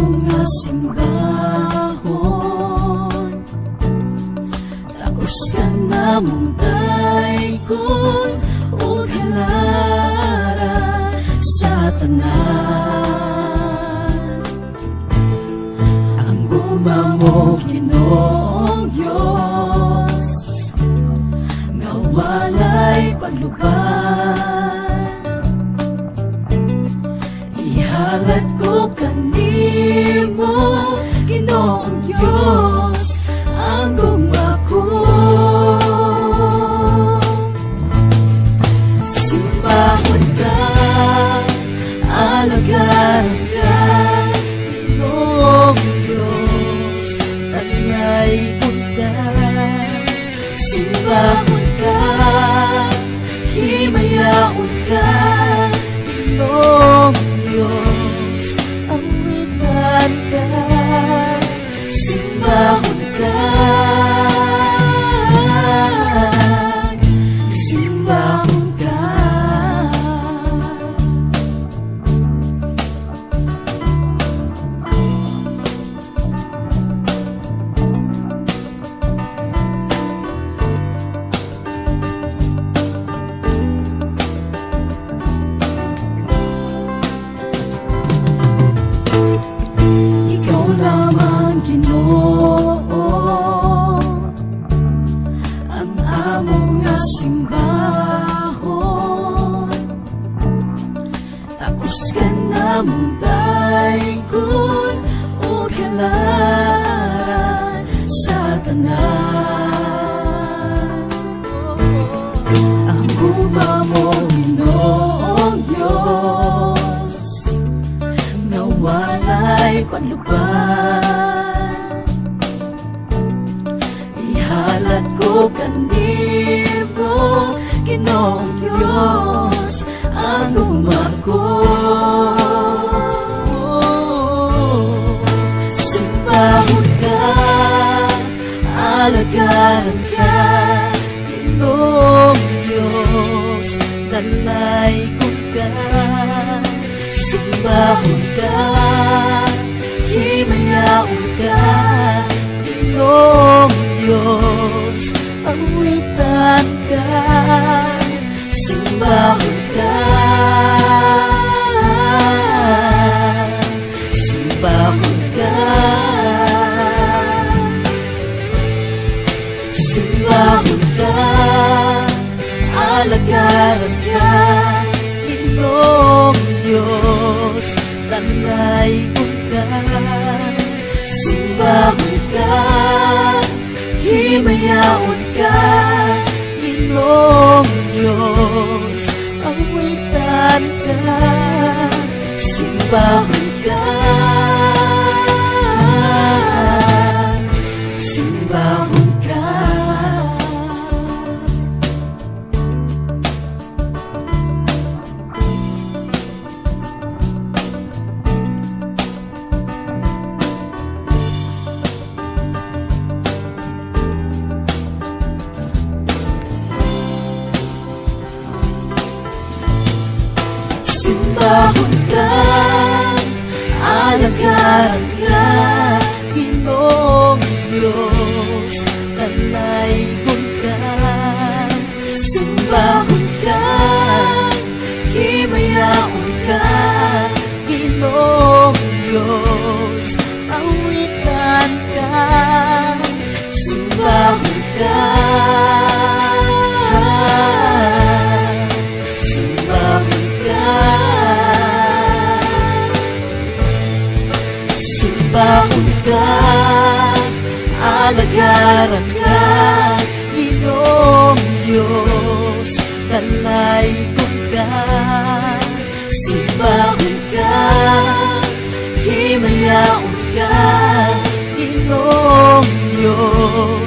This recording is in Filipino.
among nga simbahon, takos ka namong daykon o halara sa tanan. Ang guma mo Ginoong Diyos, nga walay pagluban, ihalad ko kanimo Ginoong Diyos ang guma ko. Simbahon ka, alagaran ka Ginoong Diyos, tanay punta. Simbahon ka, himayaon ka Ginoong Diyos, awitan ka. Simbahon ka, simbahon ka. Ikaw lamang Ginoo, ang among nga simbahon, takos ka namong daykon o halaran sa tanan. Ang guma mo Ginoong Diyos, nga walay panluban, ihalad ko kanimo Ginoong Diyos ang guma ko. Simbahon ka, alagaran ka Ginoong Diyos, talay ko ka. Simbahon ka, himayaon ka Ginoong Diyos, awitan ka. Simbahon ka, simbahon ka. Simbahon ka, alagaran ka Ginoong Diyos, tanay ko ka. Simbahon ka, himayaon ka Ginoong Diyos, awitan ka. Simbahon ka, simbahon ka. Simbahon ka, alagaran ka Ginoong Diyos, tanay ko ka. Simbahon ka, himayaon ka Ginoong Diyos, awitan ka. Simbahon ka, simbahon ka. Simbahon ka, alagaran ka Ginoong Diyos, talay ko ka. Simbahon ka, himayaon ka Ginoong Diyos,